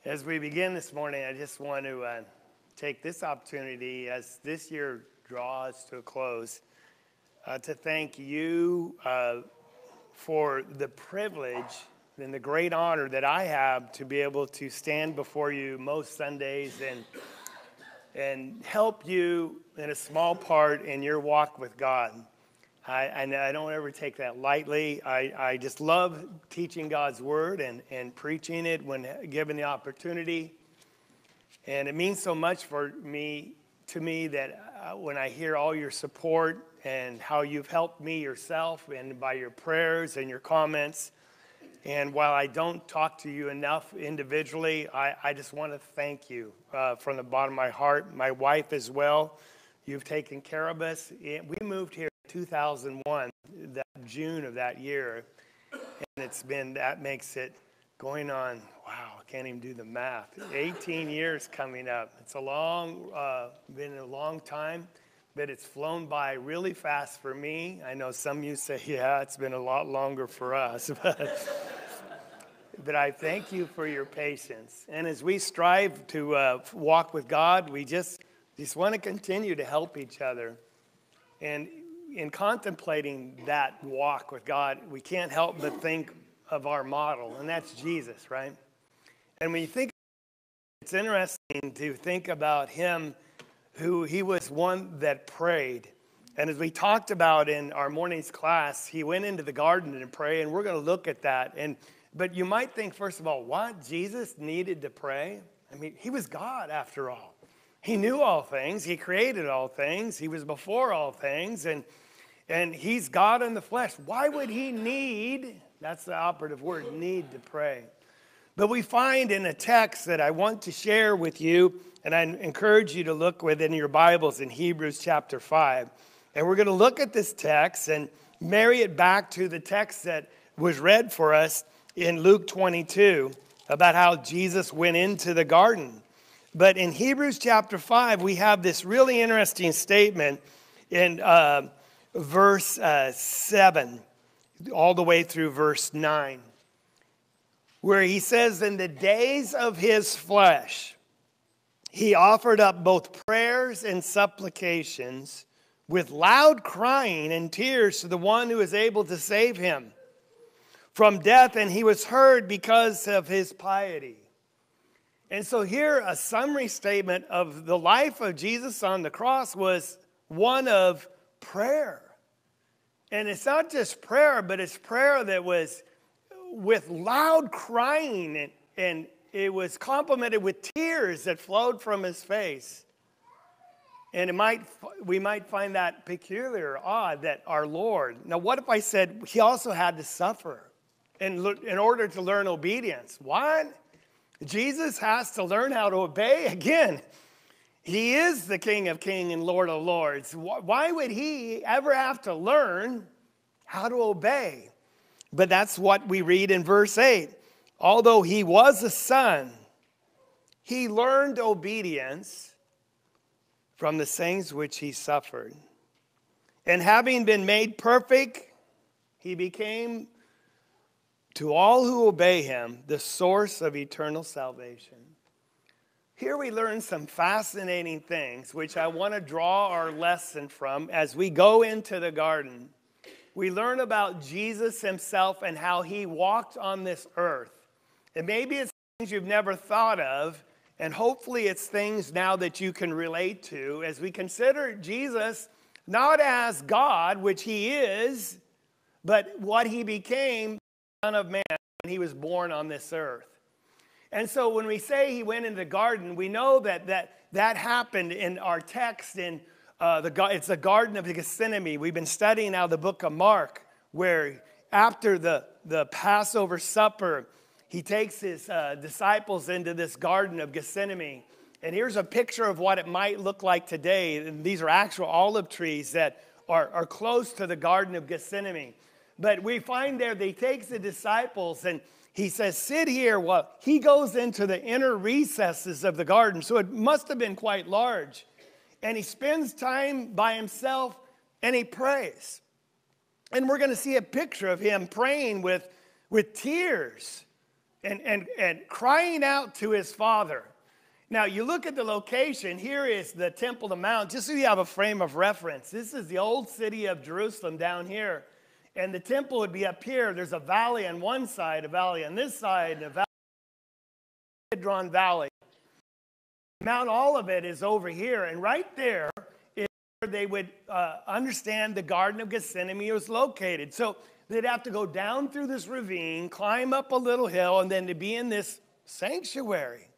As we begin this morning, I just want to take this opportunity as this year draws to a close to thank you for the privilege and the great honor that I have to be able to stand before you most Sundays and help you in a small part in your walk with God. I don't ever take that lightly. I just love teaching God's word and preaching it when given the opportunity. And it means so much to me that when I hear all your support and how you've helped me yourself and by your prayers and your comments. And while I don't talk to you enough individually, I just want to thank you from the bottom of my heart. My wife as well. You've taken care of us. We moved here in 2001, that June of that year. And that makes it going on, wow, I can't even do the math. 18 years coming up. It's been a long time, but it's flown by really fast for me. I know some of you say, yeah, it's been a lot longer for us. But I thank you for your patience. And as we strive to walk with God, we just want to continue to help each other. And in contemplating that walk with God, we can't help but think of our model, and that's Jesus, right? And when you think, it's interesting to think about him, he was one that prayed. And as we talked about in our morning's class, he went into the garden to pray, and we're going to look at that. But you might think, first of all, what? Jesus needed to pray? I mean, he was God after all. He knew all things. He created all things. He was before all things. And he's God in the flesh. Why would he need, that's the operative word, need to pray? But we find in a text that I want to share with you, and I encourage you to look within your Bibles in Hebrews chapter 5. And we're going to look at this text and marry it back to the text that was read for us in Luke 22 about how Jesus went into the garden. But in Hebrews chapter 5, we have this really interesting statement in verse 7, all the way through verse 9, where he says, in the days of his flesh, he offered up both prayers and supplications with loud crying and tears to the one who is able to save him from death, and he was heard because of his piety. And so here, a summary statement of the life of Jesus on the cross was one of prayer. And it's not just prayer, but it's prayer that was with loud crying, and it was complemented with tears that flowed from his face. And we might find that peculiar or odd that our Lord, now what if I said he also had to suffer in order to learn obedience? What? Jesus has to learn how to obey? Again, he is the King of Kings and Lord of Lords. Why would he ever have to learn how to obey? But that's what we read in verse 8. Although he was a son, he learned obedience from the things which he suffered. And having been made perfect, he became, to all who obey him, the source of eternal salvation. Here we learn some fascinating things, which I want to draw our lesson from as we go into the garden. We learn about Jesus himself and how he walked on this earth. And maybe it's things you've never thought of, and hopefully it's things now that you can relate to as we consider Jesus not as God, which he is, but what he became, the Son of Man, when he was born on this earth. And so when we say he went into the garden, we know that happened in our text in it's the Garden of Gethsemane. We've been studying now the book of Mark, where after the Passover supper, he takes his disciples into this Garden of Gethsemane. And here's a picture of what it might look like today. And these are actual olive trees that are close to the Garden of Gethsemane. But we find there, he takes the disciples and he says, sit here. Well, he goes into the inner recesses of the garden. So it must have been quite large. And he spends time by himself and he prays. And we're going to see a picture of him praying with tears and crying out to his Father. Now, you look at the location. Here is the Temple Mount, just so you have a frame of reference. This is the old city of Jerusalem down here. And the temple would be up here. There's a valley on one side, a valley on this side, a valley, Kidron Valley. Mount Olivet is over here. And right there is where they would understand the Garden of Gethsemane was located. So they'd have to go down through this ravine, climb up a little hill, and then to be in this sanctuary.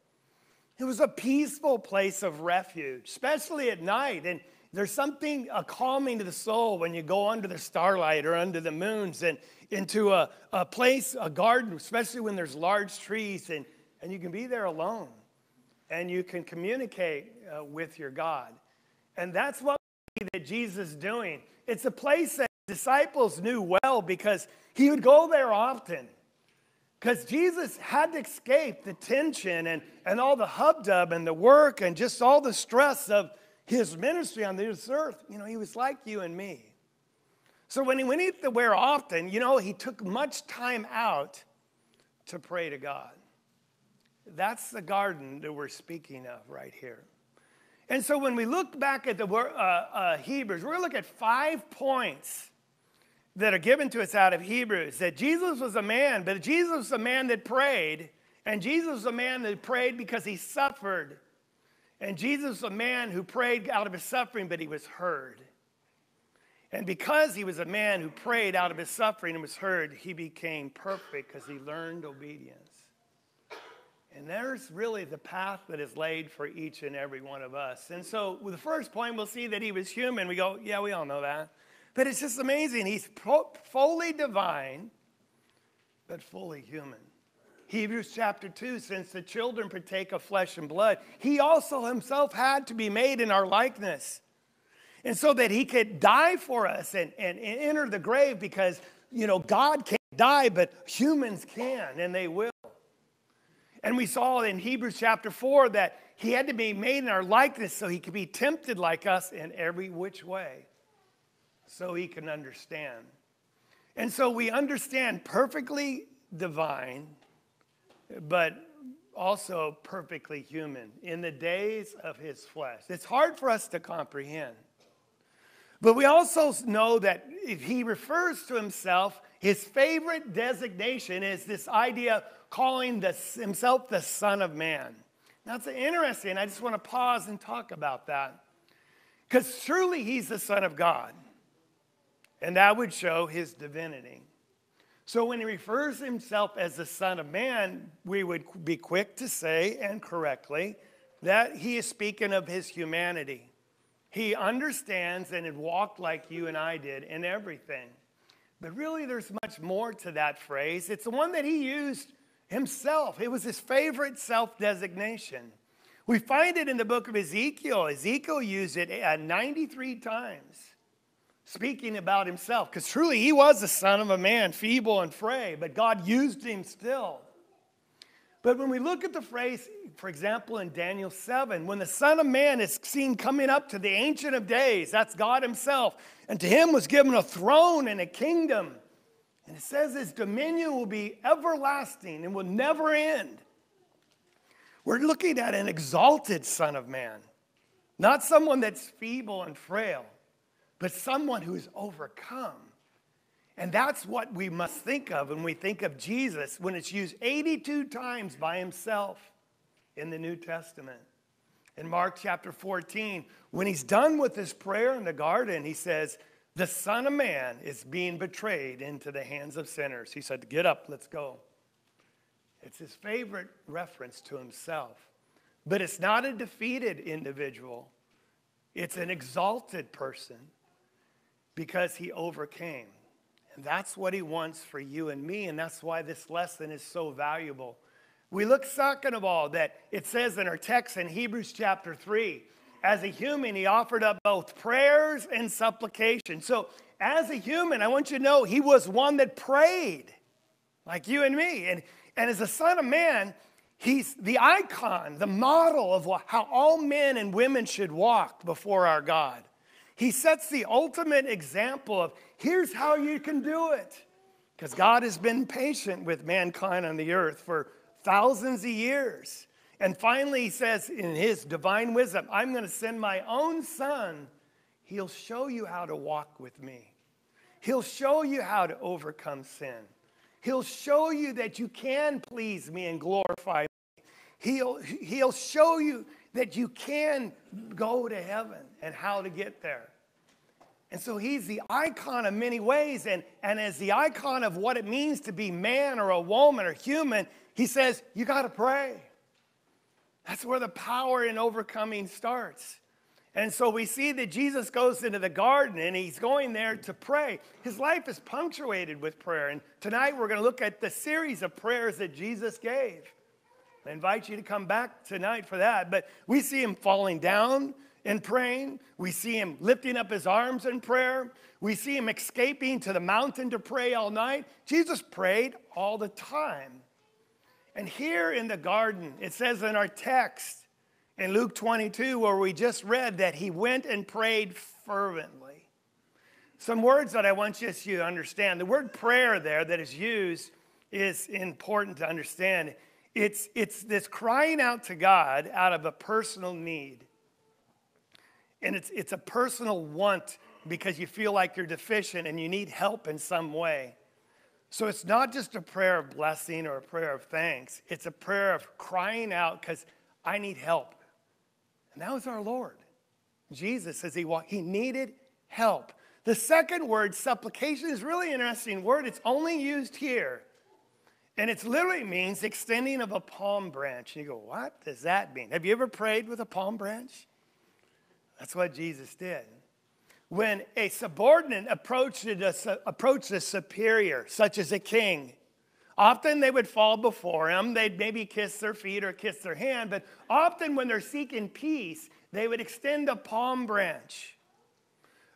It was a peaceful place of refuge, especially at night. And there's something calming to the soul when you go under the starlight or under the moons and into a place, a garden, especially when there's large trees, and you can be there alone. And you can communicate with your God. And that's what we see that Jesus is doing. It's a place that disciples knew well because he would go there often. Because Jesus had to escape the tension and all the hubdub and the work and just all the stress of his ministry on this earth. You know, he was like you and me. So when he went to where often, you know, he took much time out to pray to God. That's the garden that we're speaking of right here. And so when we look back at the Hebrews, we're going to look at 5 points that are given to us out of Hebrews, that Jesus was a man, but Jesus was a man that prayed, and Jesus was a man that prayed because he suffered, and Jesus was a man who prayed out of his suffering, but he was heard. And because he was a man who prayed out of his suffering and was heard, he became perfect because he learned obedience. And there's really the path that is laid for each and every one of us. And so with the first point, we'll see that he was human. We go, yeah, we all know that. But it's just amazing. He's fully divine, but fully human. Hebrews chapter 2, since the children partake of flesh and blood, he also himself had to be made in our likeness. And so that he could die for us and enter the grave because, you know, God can't die, but humans can, and they will. And we saw in Hebrews chapter 4 that he had to be made in our likeness so he could be tempted like us in every which way, so he can understand. And so we understand perfectly divine, but also perfectly human in the days of his flesh. It's hard for us to comprehend. But we also know that if he refers to himself, his favorite designation is this idea of calling himself the Son of Man. Now, it's interesting. I just want to pause and talk about that. Because truly, he's the Son of God. And that would show his divinity. So when he refers to himself as the Son of Man, we would be quick to say, and correctly, that he is speaking of his humanity. He understands and had walked like you and I did in everything. But really, there's much more to that phrase. It's the one that he used himself. It was his favorite self-designation. We find it in the book of Ezekiel. Ezekiel used it 93 times, speaking about himself. Because truly, he was the son of a man, feeble and frail, but God used him still. But when we look at the phrase, for example, in Daniel 7, when the Son of Man is seen coming up to the Ancient of Days, that's God himself, and to him was given a throne and a kingdom. And it says his dominion will be everlasting and will never end. We're looking at an exalted Son of Man, not someone that's feeble and frail, but someone who's overcome. And that's what we must think of when we think of Jesus, when it's used 82 times by himself in the New Testament. In Mark chapter 14, when he's done with his prayer in the garden, he says, the Son of Man is being betrayed into the hands of sinners. He said, get up, let's go. It's his favorite reference to himself. But it's not a defeated individual. It's an exalted person because he overcame. And that's what he wants for you and me, and that's why this lesson is so valuable. We look, second of all, that it says in our text in Hebrews chapter 3, as a human, he offered up both prayers and supplication. So as a human, I want you to know he was one that prayed, like you and me. And as a Son of Man, he's the icon, the model of how all men and women should walk before our God. He sets the ultimate example of here's how you can do it. Because God has been patient with mankind on the earth for thousands of years. And finally, he says in his divine wisdom, I'm going to send my own son. He'll show you how to walk with me. He'll show you how to overcome sin. He'll show you that you can please me and glorify me. He'll show you that you can go to heaven and how to get there. And so he's the icon of many ways. And as the icon of what it means to be man or a woman or human, he says, you got to pray. That's where the power in overcoming starts. And so we see that Jesus goes into the garden and he's going there to pray. His life is punctuated with prayer. And tonight we're going to look at the series of prayers that Jesus gave. I invite you to come back tonight for that. But we see him falling down and praying. We see him lifting up his arms in prayer. We see him escaping to the mountain to pray all night. Jesus prayed all the time. And here in the garden, it says in our text in Luke 22, where we just read that he went and prayed fervently. Some words that I want you to understand. The word prayer there that is used is important to understand. It's this crying out to God out of a personal need. And it's a personal want because you feel like you're deficient and you need help in some way. So it's not just a prayer of blessing or a prayer of thanks. It's a prayer of crying out because I need help. And that was our Lord. Jesus, as he needed help. The second word, supplication, is really an interesting word. It's only used here. And it literally means extending of a palm branch. And you go, what does that mean? Have you ever prayed with a palm branch? That's what Jesus did. When a subordinate approached a superior, such as a king, often they would fall before him. They'd maybe kiss their feet or kiss their hand. But often when they're seeking peace, they would extend a palm branch.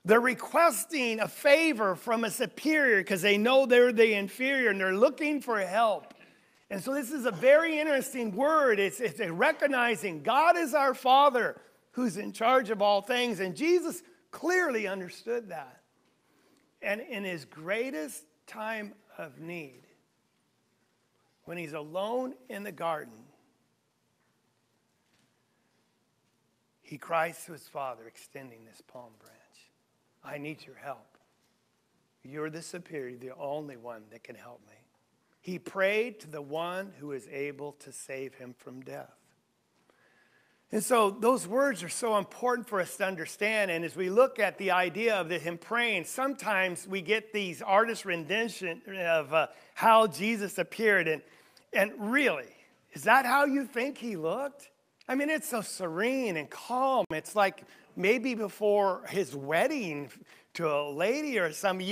They're requesting a favor from a superior because they know they're the inferior and they're looking for help. And so this is a very interesting word. It's recognizing God is our Father who's in charge of all things. And Jesus clearly understood that. And in his greatest time of need, when he's alone in the garden, he cries to his Father, extending this palm branch. I need your help. You're the superior, the only one that can help me. He prayed to the one who is able to save him from death. And so those words are so important for us to understand. And as we look at the idea of him praying, sometimes we get these artist rendition of how Jesus appeared. And really, is that how you think he looked? I mean, it's so serene and calm. It's like maybe before his wedding to a lady or something.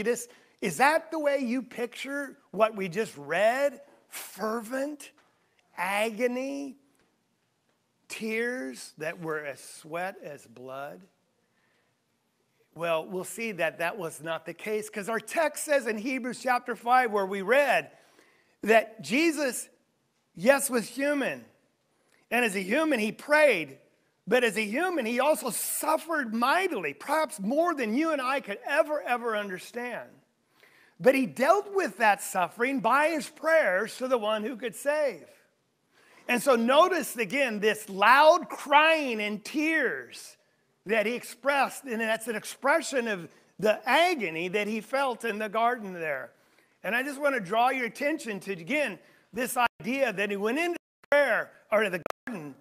Is that the way you picture what we just read? Fervent, agony, tears that were as sweat as blood? Well, we'll see that was not the case, because our text says in Hebrews chapter 5, where we read that Jesus, yes, was human. And as a human, he prayed. But as a human, he also suffered mightily, perhaps more than you and I could ever understand. But he dealt with that suffering by his prayers to the one who could save. And so notice again this loud crying and tears that he expressed. And that's an expression of the agony that he felt in the garden there. And I just want to draw your attention to, again, this idea that he went into prayer or to the garden.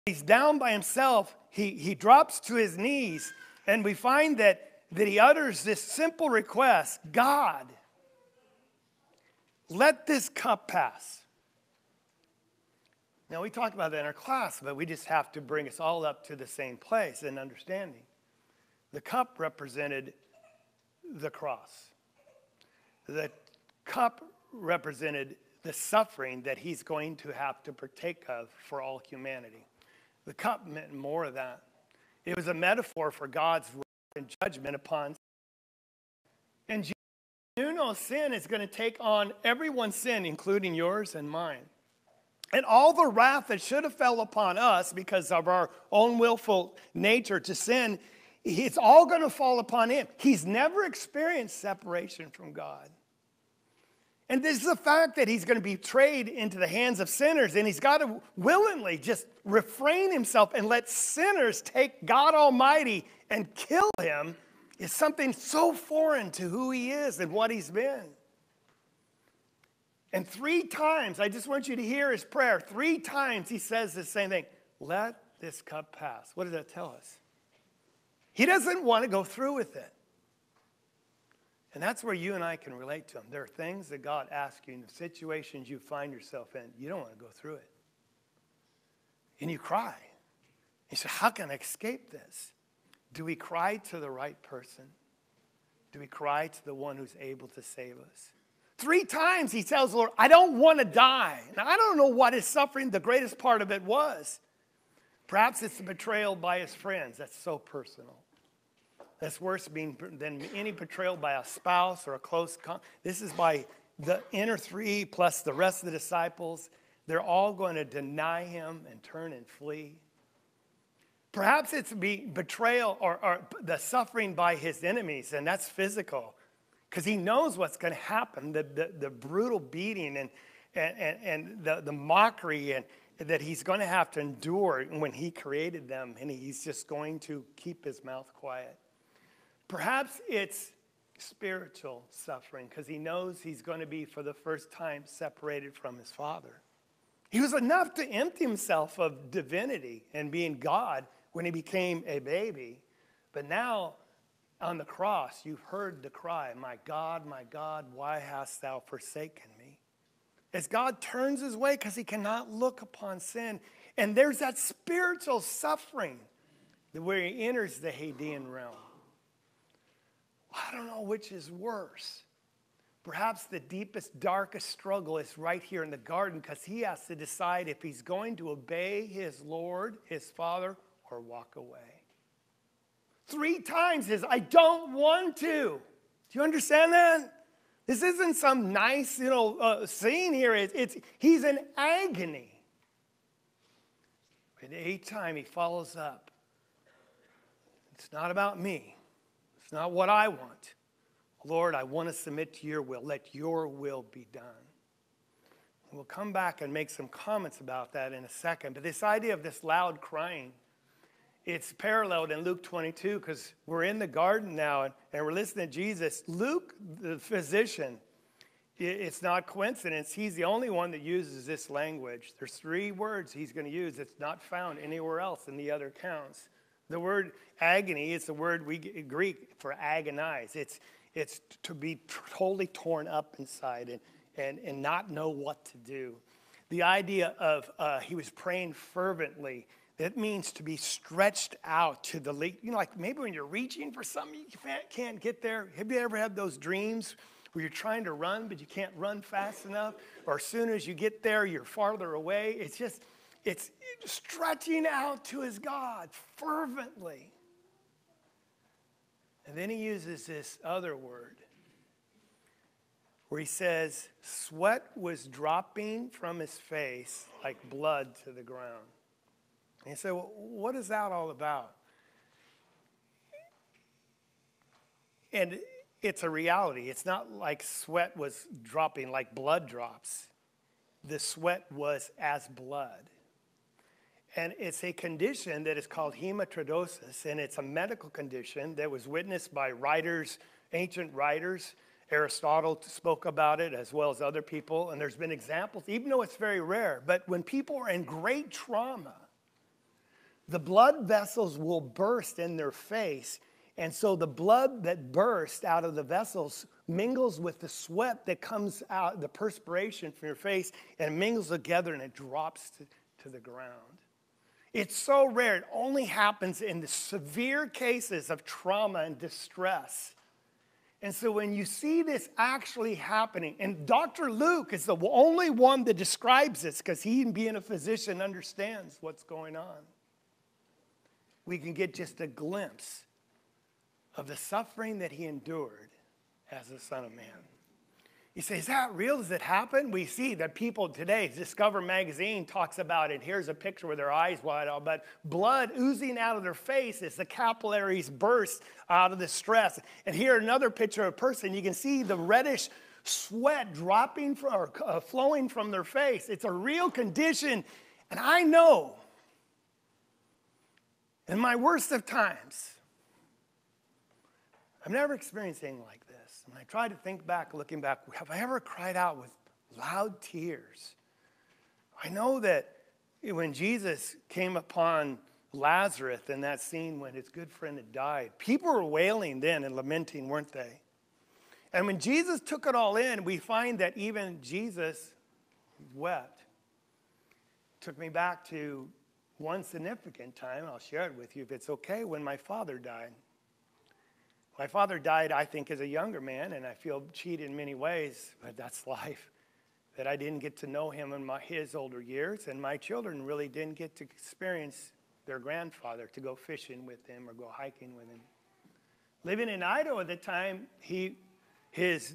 He's down by himself. He drops to his knees. And we find that he utters this simple request: God, let this cup pass. Now, we talked about that in our class, but we just have to bring us all up to the same place in understanding. The cup represented the cross. The cup represented the suffering that he's going to have to partake of for all humanity. The cup meant more of that. It was a metaphor for God's wrath and judgment upon sin. And Jesus knew no sin is going to take on everyone's sin, including yours and mine. And all the wrath that should have fell upon us because of our own willful nature to sin, it's all going to fall upon him. He's never experienced separation from God. And this is the fact that he's going to be betrayed into the hands of sinners, and he's got to willingly just refrain himself and let sinners take God Almighty and kill him is something so foreign to who he is and what he's been. And 3 times, I just want you to hear his prayer. 3 times he says the same thing. Let this cup pass. What does that tell us? He doesn't want to go through with it. And that's where you and I can relate to him. There are things that God asks you in the situations you find yourself in. You don't want to go through it. And you cry. You say, how can I escape this? Do we cry to the right person? Do we cry to the one who's able to save us? 3 times he tells the Lord, I don't want to die. Now, I don't know what his suffering, the greatest part of it was. Perhaps it's the betrayal by his friends. That's so personal. That's worse than any betrayal by a spouse or a close. This is by the inner 3 plus the rest of the disciples. They're all going to deny him and turn and flee. Perhaps it's betrayal or the suffering by his enemies, and that's physical. Because he knows what's going to happen, the brutal beating and the mockery and that he's going to have to endure when he created them, and he's just going to keep his mouth quiet. Perhaps it's spiritual suffering because he knows he's going to be for the first time separated from his Father. He was enough to empty himself of divinity and being God when he became a baby. But now on the cross, you've heard the cry, my God, why hast thou forsaken me? As God turns his way because he cannot look upon sin. And there's that spiritual suffering where he enters the Hadean realm. I don't know which is worse. Perhaps the deepest, darkest struggle is right here in the garden because he has to decide if he's going to obey his Lord, his Father, or walk away. 3 times his, I don't want to. Do you understand that? This isn't some nice, scene here. He's in agony. But each time he follows up. It's not about me. It's not what I want. Lord, I want to submit to your will. Let your will be done. And we'll come back and make some comments about that in a second. But this idea of this loud crying, it's paralleled in Luke 22 because we're in the garden now and we're listening to Jesus. Luke, the physician, it's not coincidence. He's the only one that uses this language. There's 3 words he's going to use. It's not found anywhere else in the other accounts. The word agony is the word Greek for agonize. It's to be totally torn up inside and not know what to do. The idea of he was praying fervently. That means to be stretched out to the, like maybe when you're reaching for something, you can't get there. Have you ever had those dreams where you're trying to run, but you can't run fast enough? Or as soon as you get there, you're farther away. It's stretching out to his God fervently. And then he uses this other word where he says, sweat was dropping from his face like blood to the ground. And you say, well, what is that all about? And it's a reality. It's not like sweat was dropping like blood drops. The sweat was as blood. And it's a condition that is called hematidrosis, and it's a medical condition that was witnessed by writers, ancient writers. Aristotle spoke about it as well as other people, and there's been examples, even though it's very rare. But when people are in great trauma, the blood vessels will burst in their face, and so the blood that bursts out of the vessels mingles with the sweat that comes out, the perspiration from your face, and mingles together, and it drops to the ground. It's so rare. It only happens in the severe cases of trauma and distress. And so when you see this actually happening, and Dr. Luke is the only one that describes this because he, being a physician, understands what's going on. We can get just a glimpse of the suffering that he endured as the Son of Man. You say, is that real? Does it happen? We see that people today, Discover magazine talks about it. Here's a picture with their eyes wide open, but blood oozing out of their face as the capillaries burst out of the stress. And here another picture of a person. You can see the reddish sweat dropping or flowing from their face. It's a real condition. And I know in my worst of times, I've never experienced anything like this. And I try to think back, looking back, have I ever cried out with loud tears? I know that when Jesus came upon Lazarus in that scene when his good friend had died, people were wailing then and lamenting, weren't they? And when Jesus took it all in, we find that even Jesus wept. Took me back to one significant time. I'll share it with you if it's okay. When my father died. My father died, I think, as a younger man, and I feel cheated in many ways, but that's life. That I didn't get to know him in his older years, and my children really didn't get to experience their grandfather, to go fishing with him or go hiking with him. Living in Idaho at the time, his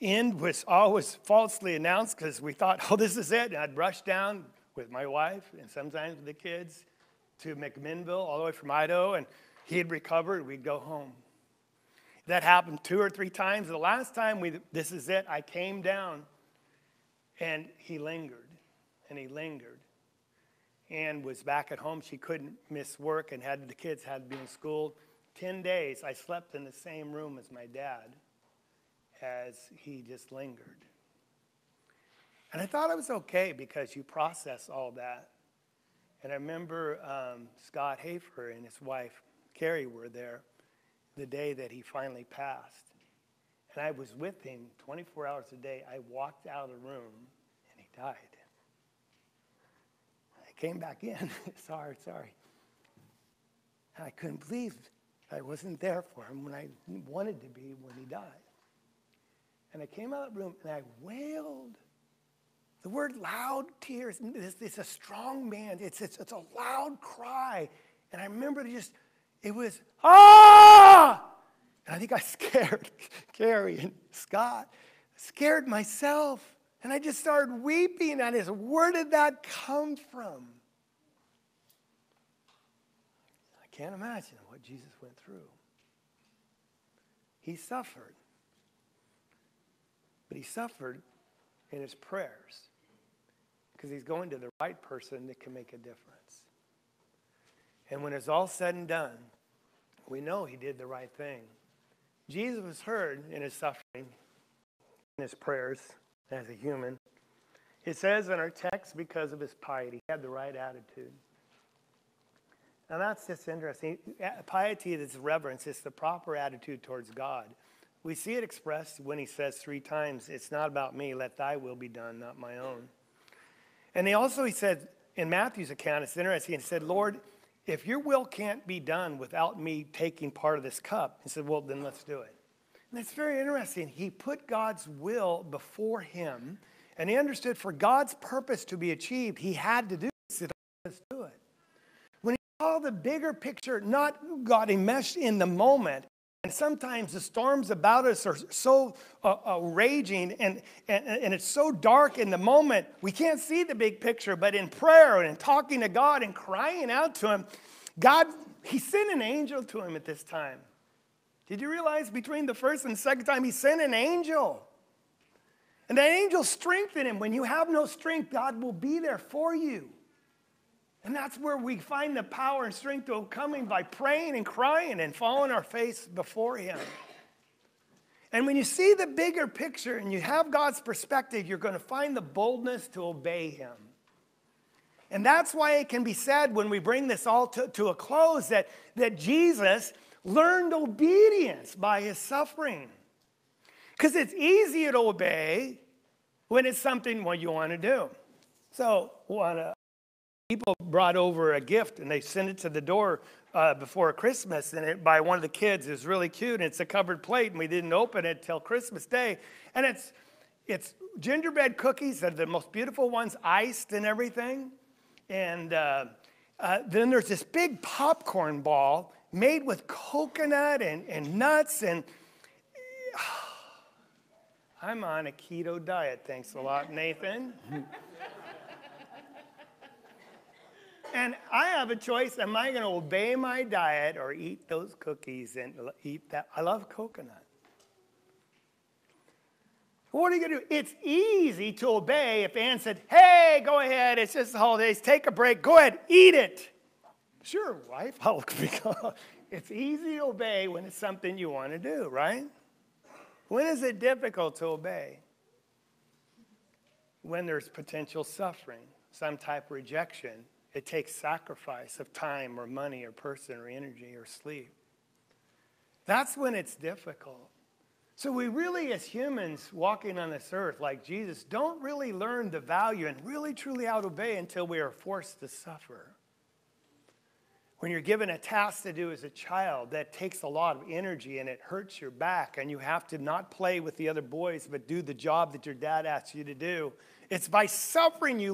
end was always falsely announced because we thought, oh, this is it. And I'd rush down with my wife and sometimes with the kids to McMinnville, all the way from Idaho, and he'd recover, we'd go home. That happened 2 or 3 times. The last time, this is it, I came down, and he lingered, and he lingered, and was back at home. She couldn't miss work, and the kids had to be in school. 10 days, I slept in the same room as my dad as he just lingered. And I thought it was okay because you process all that. And I remember Scott Hafer and his wife, Carrie, were there the day that he finally passed. And I was with him 24 hours a day. I walked out of the room, and he died. I came back in. sorry. And I couldn't believe I wasn't there for him when I wanted to be when he died. And I came out of the room, and I wailed. The word loud tears, it's a strong man. It's a loud cry. And I remember it was, ah! And I think I scared Carrie and Scott. I scared myself. And I just started weeping. And where did that come from? I can't imagine what Jesus went through. He suffered. But he suffered in his prayers because he's going to the right person that can make a difference. And when it's all said and done, we know he did the right thing. Jesus was heard in his suffering, in his prayers as a human. It says in our text, because of his piety, he had the right attitude. Now that's just interesting. Piety is reverence. It's the proper attitude towards God. We see it expressed when he says 3 times, it's not about me, let thy will be done, not my own. And he said, in Matthew's account, it's interesting, he said, Lord, if your will can't be done without me taking part of this cup, he said, well, then let's do it. And it's very interesting. He put God's will before him, and he understood for God's purpose to be achieved, he had to do it. He said, let's do it. When he saw the bigger picture, not got enmeshed in the moment, and sometimes the storms about us are so raging and it's so dark in the moment, we can't see the big picture. But in prayer and talking to God and crying out to him, he sent an angel to him at this time. Did you realize between the first and second time, he sent an angel? And that angel strengthened him. When you have no strength, God will be there for you. And that's where we find the power and strength to overcoming by praying and crying and falling our face before him. And when you see the bigger picture and you have God's perspective, you're going to find the boldness to obey him. And that's why it can be said when we bring this all to a close that Jesus learned obedience by his suffering. Because it's easier to obey when it's something what you want to do. So, people brought over a gift and they sent it to the door before Christmas, and by one of the kids. It was really cute, and it's a covered plate, and we didn't open it till Christmas Day. And it's gingerbread cookies. They're the most beautiful ones, iced and everything. And then there's this big popcorn ball made with coconut and nuts. And I'm on a keto diet. Thanks a lot, Nathan. And I have a choice. Am I going to obey my diet or eat those cookies and eat that? I love coconut. What are you going to do? It's easy to obey if Ann said, hey, go ahead, it's just the holidays, take a break, go ahead, eat it. Sure, wife, it's easy to obey when it's something you want to do, right? When is it difficult to obey? When there's potential suffering, some type of rejection. It takes sacrifice of time or money or person or energy or sleep. That's when it's difficult. So we really, as humans walking on this earth like Jesus, don't really learn the value and really truly out obey until we are forced to suffer. When you're given a task to do as a child, that takes a lot of energy and it hurts your back, and you have to not play with the other boys but do the job that your dad asks you to do. It's by suffering you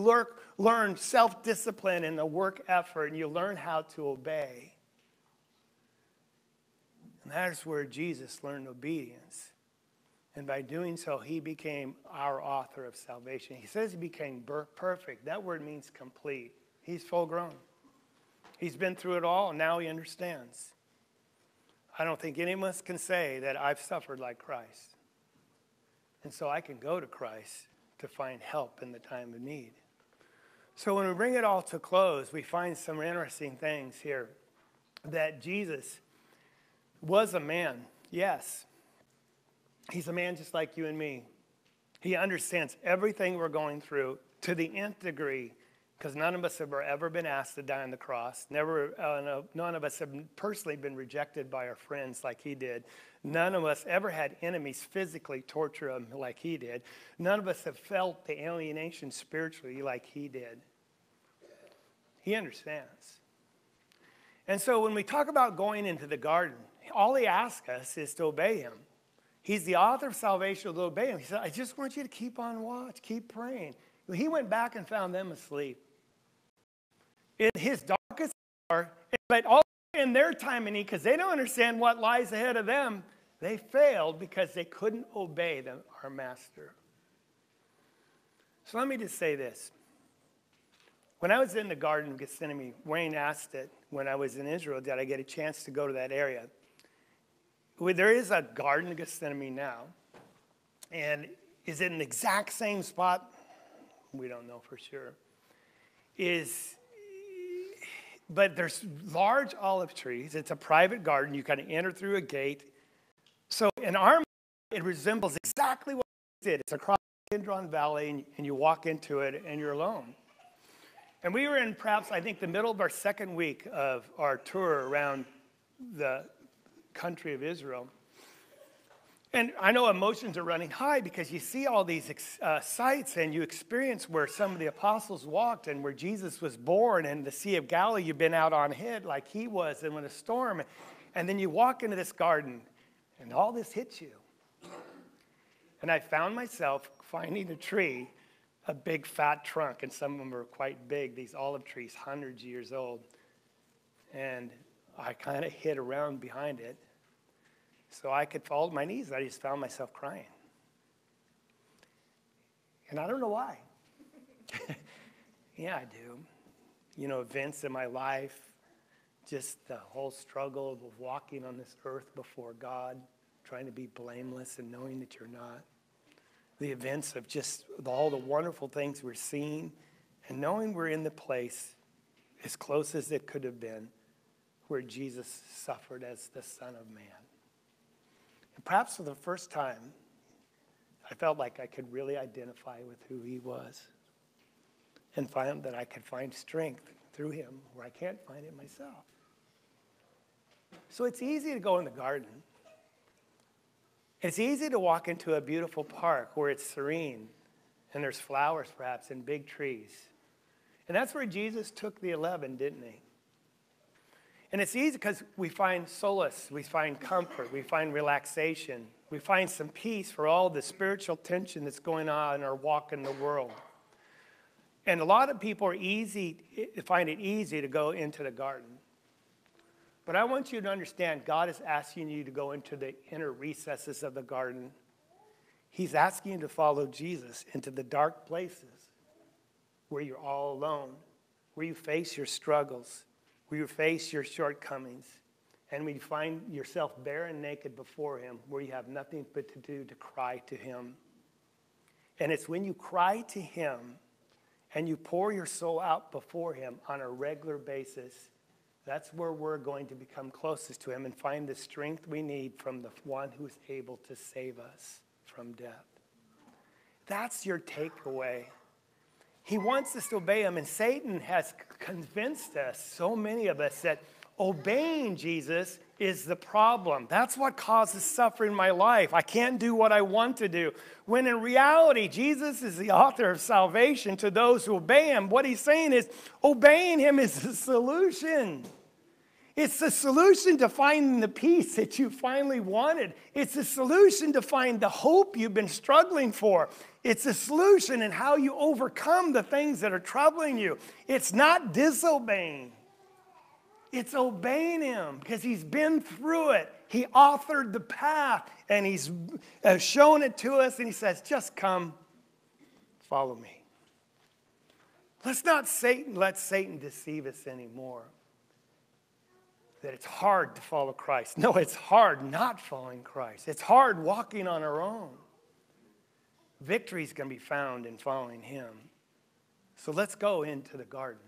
learn self-discipline and the work effort, and you learn how to obey. And that is where Jesus learned obedience. And by doing so, he became our author of salvation. He says he became perfect. That word means complete. He's full grown. He's been through it all, and now he understands. I don't think any of us can say that I've suffered like Christ. And so I can go to Christ to find help in the time of need. So when we bring it all to close, we find some interesting things here. That Jesus was a man, yes. He's a man just like you and me. He understands everything we're going through to the nth degree, because none of us have ever been asked to die on the cross. None of us have personally been rejected by our friends like he did. None of us ever had enemies physically torture him like he did. None of us have felt the alienation spiritually like he did. He understands. And so when we talk about going into the garden, all he asks us is to obey him. He's the author of salvation, to obey him. He said, I just want you to keep on watch, keep praying. He went back and found them asleep. In his darkest hour, but all in their time of need, because they don't understand what lies ahead of them, they failed because they couldn't obey our master. So let me just say this. When I was in the Garden of Gethsemane, Wayne asked it when I was in Israel, did I get a chance to go to that area? There is a Garden of Gethsemane now. And is it in the exact same spot? We don't know for sure. But there's large olive trees. It's a private garden. You kind of enter through a gate. So in our mind, it resembles exactly what we did. It's across the Kidron Valley, and you walk into it, and you're alone. And we were in perhaps, I think, the middle of our second week of our tour around the country of Israel. And I know emotions are running high because you see all these sights, and you experience where some of the apostles walked and where Jesus was born, and the Sea of Galilee, you've been out on ahead like he was, and when a storm, and then you walk into this garden, and all this hits you. And I found myself finding a tree, a big fat trunk, and some of them were quite big, these olive trees, hundreds of years old. And I kind of hid around behind it so I could fall to my knees. I just found myself crying. And I don't know why. Yeah, I do. You know, events in my life, just the whole struggle of walking on this earth before God, trying to be blameless and knowing that you're not. The events of just all the wonderful things we're seeing, and knowing we're in the place as close as it could have been where Jesus suffered as the Son of Man. And perhaps for the first time, I felt like I could really identify with who he was and find that I could find strength through him where I can't find it myself. So it's easy to go in the garden. It's easy to walk into a beautiful park where it's serene and there's flowers perhaps and big trees. And that's where Jesus took the 11, didn't he? And it's easy because we find solace, we find comfort, we find relaxation, we find some peace for all the spiritual tension that's going on in our walk in the world. And a lot of people find it easy to go into the garden. But I want you to understand, God is asking you to go into the inner recesses of the garden. He's asking you to follow Jesus into the dark places where you're all alone, where you face your struggles, where you face your shortcomings, and when you find yourself bare and naked before him, where you have nothing but to do to cry to him. And it's when you cry to him and you pour your soul out before him on a regular basis, that's where we're going to become closest to him and find the strength we need from the one who is able to save us from death. That's your takeaway. He wants us to obey him, and Satan has convinced us, so many of us, that obeying Jesus is the problem. That's what causes suffering in my life. I can't do what I want to do. When in reality, Jesus is the author of salvation to those who obey him. What he's saying is, obeying him is the solution. It's the solution to finding the peace that you finally wanted. It's the solution to find the hope you've been struggling for. It's the solution in how you overcome the things that are troubling you. It's not disobeying. It's obeying him because he's been through it. He authored the path and he's shown it to us, and he says, just come, follow me. Let's not let Satan deceive us anymore. That it's hard to follow Christ. No, it's hard not following Christ. It's hard walking on our own. Victory is going to be found in following him. So let's go into the garden.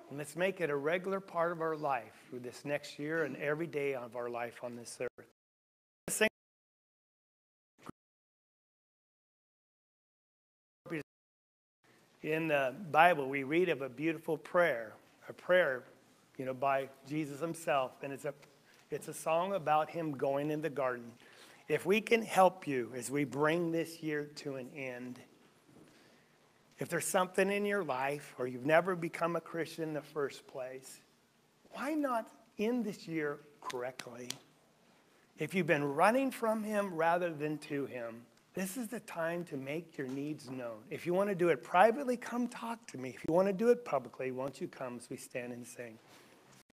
And let's make it a regular part of our life through this next year and every day of our life on this earth. In the Bible, we read of a beautiful prayer, by Jesus himself. And it's a song about him going in the garden. If we can help you as we bring this year to an end, if there's something in your life or you've never become a Christian in the first place, why not end this year correctly? If you've been running from him rather than to him, this is the time to make your needs known. If you want to do it privately, come talk to me. If you want to do it publicly, won't you come as we stand and sing?